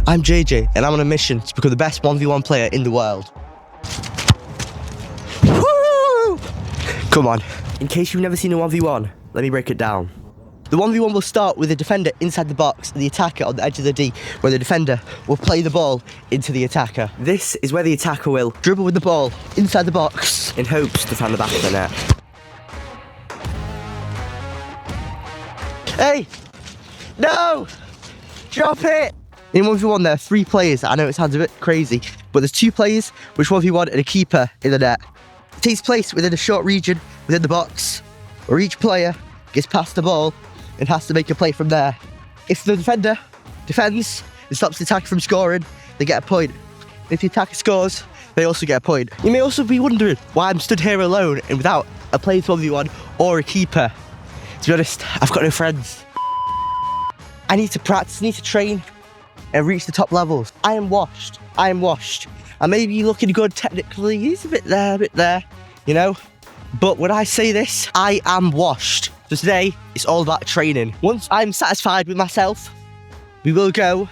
I'm JJ, and I'm on a mission to become the best 1v1 player in the world. Woo! Come on. In case you've never seen a 1v1, let me break it down. The 1v1 will start with the defender inside the box and the attacker on the edge of the D, where the defender will play the ball into the attacker. This is where the attacker will dribble with the ball inside the box in hopes to find the back of the net. Hey! No! Drop it! In 1v1 there are 3 players. I know it sounds a bit crazy, but there's 2 players, which 1v1 and a keeper in the net. It takes place within a short region within the box, where each player gets past the ball and has to make a play from there. If the defender defends and stops the attacker from scoring, they get a point. If the attacker scores, they also get a point. You may also be wondering why I'm stood here alone and without a player 1v1 or a keeper. To be honest, I've got no friends. I need to practice, I need to train and reach the top levels. I am washed. I may be looking good technically, he's a bit there, you know? But when I say this, I am washed. So today, it's all about training. Once I'm satisfied with myself, we will go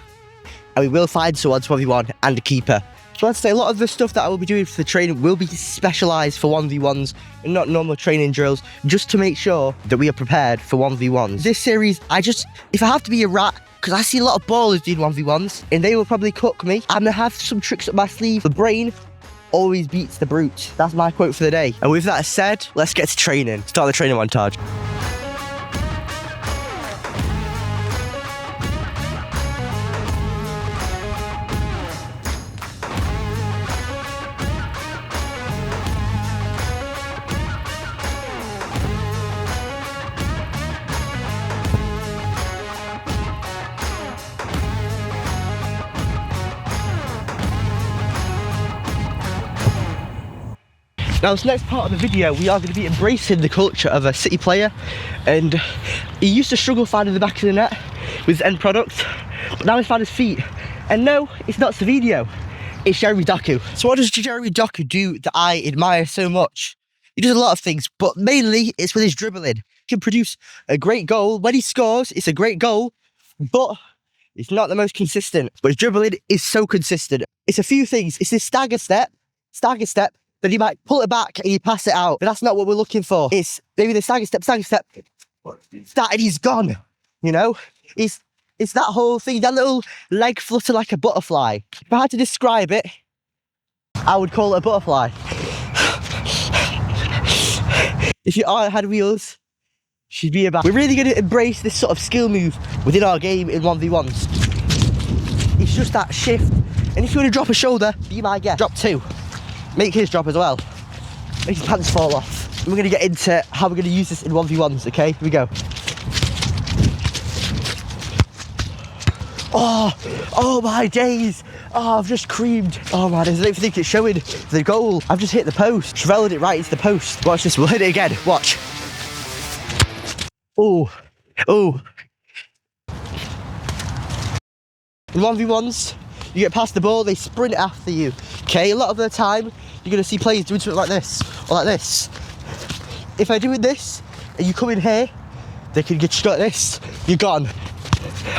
and we will find someone to 1v1 and a keeper. So I'd say a lot of the stuff that I will be doing for the training will be specialised for 1v1s and not normal training drills, just to make sure that we are prepared for 1v1s. This series, if I have to be a rat, because I see a lot of ballers doing 1v1s and they will probably cook me, I'm going to have some tricks up my sleeve. The brain always beats the brute. That's my quote for the day. And with that said, let's get to training. Start the training montage. Now this next part of the video, we are going to be embracing the culture of a City player, and he used to struggle finding the back of the net with his end product, but now he's found his feet. And no, it's not Savinho, it's Jeremy Doku. So what does Jeremy Doku do that I admire so much? He does a lot of things, but mainly it's with his dribbling. He can produce a great goal. When he scores, it's a great goal, but it's not the most consistent. But his dribbling is so consistent. It's a few things. It's his stagger step, then he might pull it back and he pass it out. But that's not what we're looking for. It's maybe the stagger step, and he's gone. You know? It's that whole thing, that little leg flutter like a butterfly. If I had to describe it, I would call it a butterfly. If your aunt had wheels, she'd be about. We're really going to embrace this sort of skill move within our game in 1v1s. It's just that shift. And if you want to drop a shoulder, be my guest. Drop 2. Make his drop as well. Make his pants fall off. And we're going to get into how we're going to use this in 1v1s, okay? Here we go. Oh my days. Oh, I've just creamed. Oh man, I don't think it's showing the goal. I've just hit the post. Trevelled it right into the post. Watch this, we'll hit it again. Watch. Oh. In 1v1s, you get past the ball, they sprint after you. Okay, a lot of the time, you're going to see players doing something like this, or like this. If I do it this, and you come in here, they can get you like this, you're gone.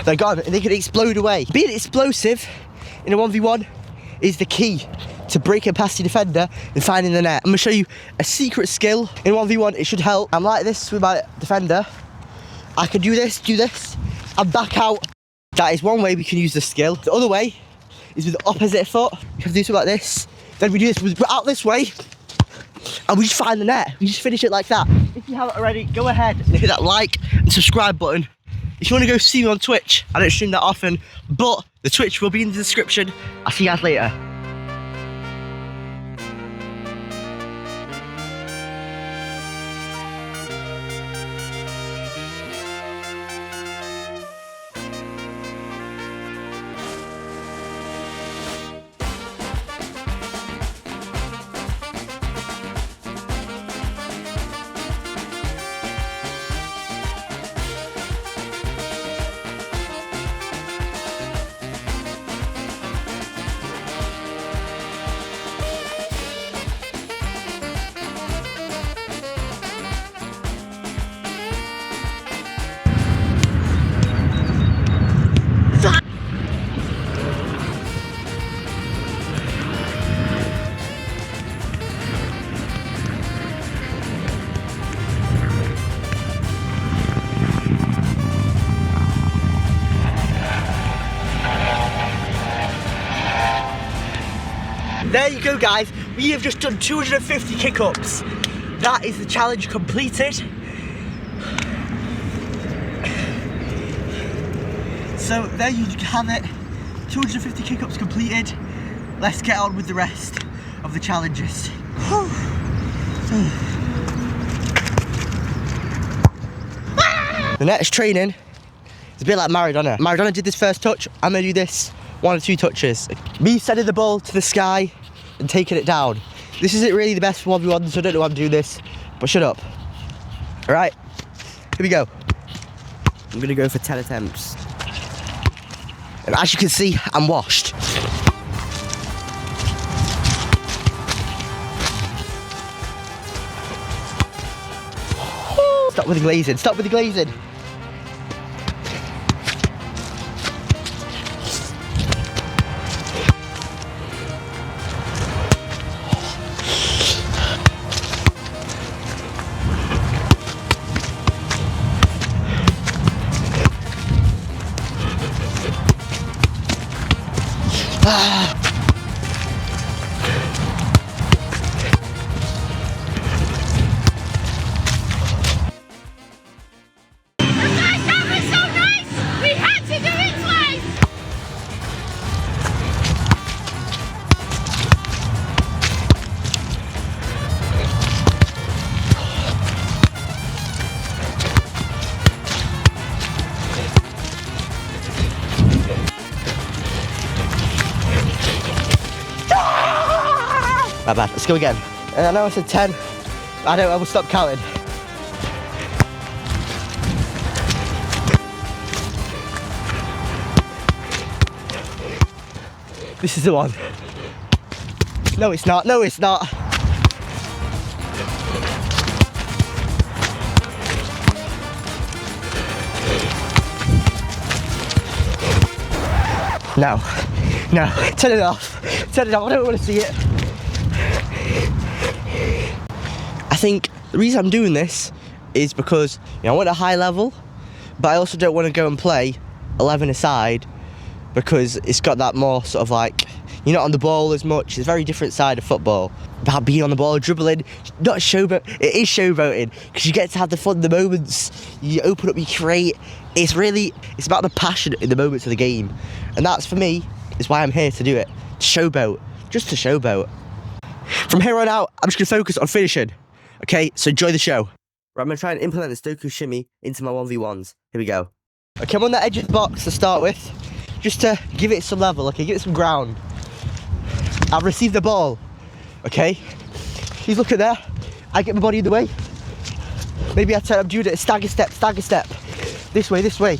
They're gone, and they can explode away. Being explosive in a 1v1 is the key to breaking past your defender and finding the net. I'm going to show you a secret skill. In 1v1, it should help. I'm like this with my defender. I can do this, and back out. That is one way we can use the skill. The other way is with the opposite foot. You have to do something like this. Then we do this, we're out this way, and we just find the net. We just finish it like that. If you haven't already, go ahead and hit that like and subscribe button. If you want to go see me on Twitch, I don't stream that often, but the Twitch will be in the description. I'll see you guys later. there you go, guys. We have just done 250 kick-ups. That is the challenge completed. So there you have it. 250 kick-ups completed. Let's get on with the rest of the challenges. The next training is a bit like Maradona. Maradona did this first touch, I'm gonna do this 1 or 2 touches. Me sending the ball to the sky and taking it down. This isn't really the best for 1v1, so I don't know why I'm doing this, but shut up. All right, here we go. I'm gonna go for 10 attempts. And as you can see, I'm washed. Stop with the glazing, stop with the glazing. My bad, let's go again. I know I said 10, I will stop counting. This is the one. No, it's not, no, it's not. No, turn it off, I don't want to see it. I think the reason I'm doing this is because, you know, I want a high level, but I also don't want to go and play 11 aside because it's got that more sort of like, you're not on the ball as much. It's a very different side of football. About being on the ball, dribbling, not showboat. It is showboating because you get to have the fun, the moments. You open up, you create. It's about the passion in the moments of the game, and that's for me. Is why I'm here to do it. To showboat, just to showboat. From here on out, I'm just gonna focus on finishing. Okay, so enjoy the show. Right, I'm gonna try and implement the Stoku shimmy into my 1v1s. Here we go. Okay, I'm on the edge of the box to start with, just to give it some level. Okay, give it some ground. I've received the ball. Okay, please look at there. I get my body in the way. Maybe I'm doing it a stagger step. This way.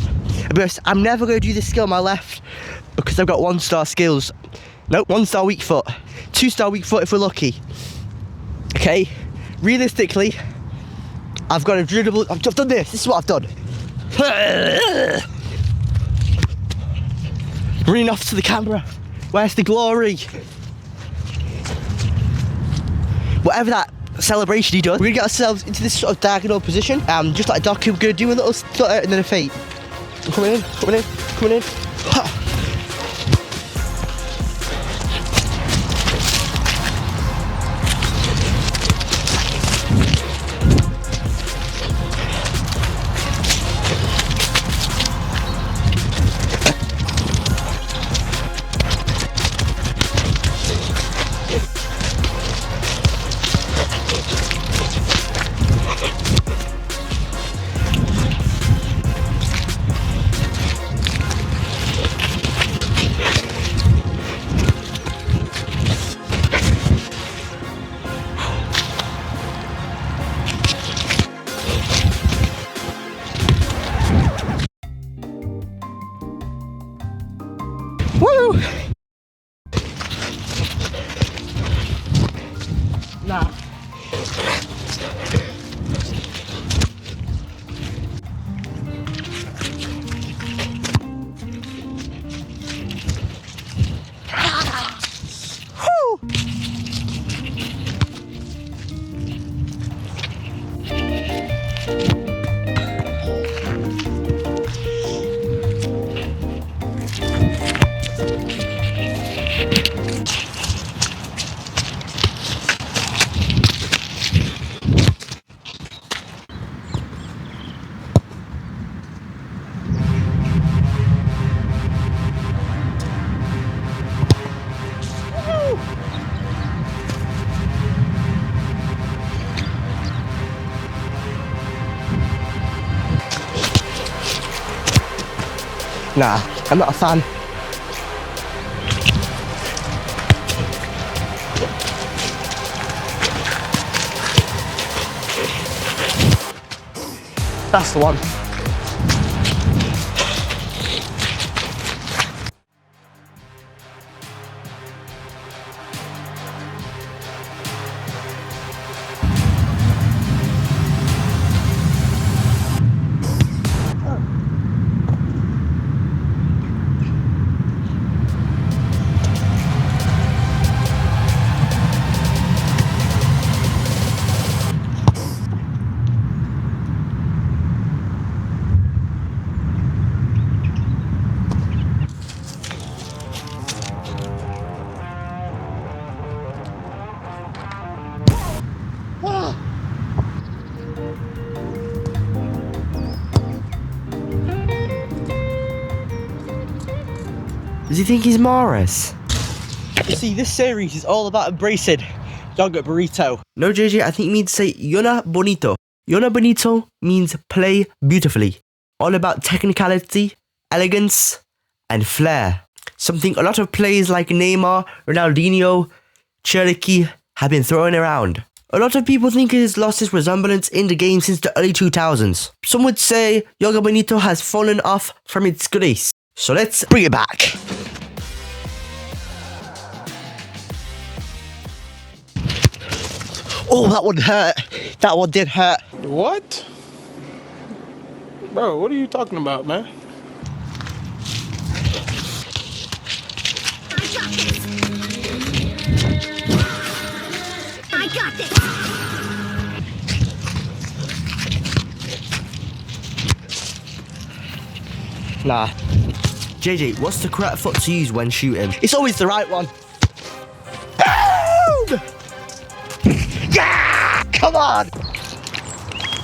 But I'm never gonna do this skill on my left because I've got 1-star skills. Nope, 1-star weak foot. 2-star weak foot if we're lucky. Okay, realistically, I've got a dribble. I've done this. This is what I've done. Running off to the camera. Where's the glory? Whatever that celebration he does, we're gonna get ourselves into this sort of diagonal position. Just like Doku, we're gonna do a little stutter and then a feint. Coming in. Ha. Woo! Nah. Nah, I'm not a fan. That's the one. Does he think he's Morris? You see, this series is all about embracing yogurt burrito. No, JJ, I think you mean to say Yona Bonito. Yona Bonito means play beautifully. All about technicality, elegance, and flair. Something a lot of players like Neymar, Ronaldinho, Cherokee have been throwing around. A lot of people think it has lost its resemblance in the game since the early 2000s. Some would say Yoga Bonito has fallen off from its grace. So let's bring it back. Oh, that one hurt. That one did hurt. What? Bro, what are you talking about, man? I got this. Nah. JJ, what's the correct foot to use when shooting? It's always the right one. Boom! Yeah! Come on!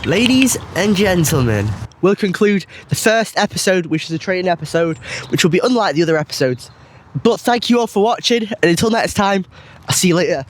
Ladies and gentlemen, we'll conclude the first episode, which is a training episode, which will be unlike the other episodes. But thank you all for watching, and until next time, I'll see you later.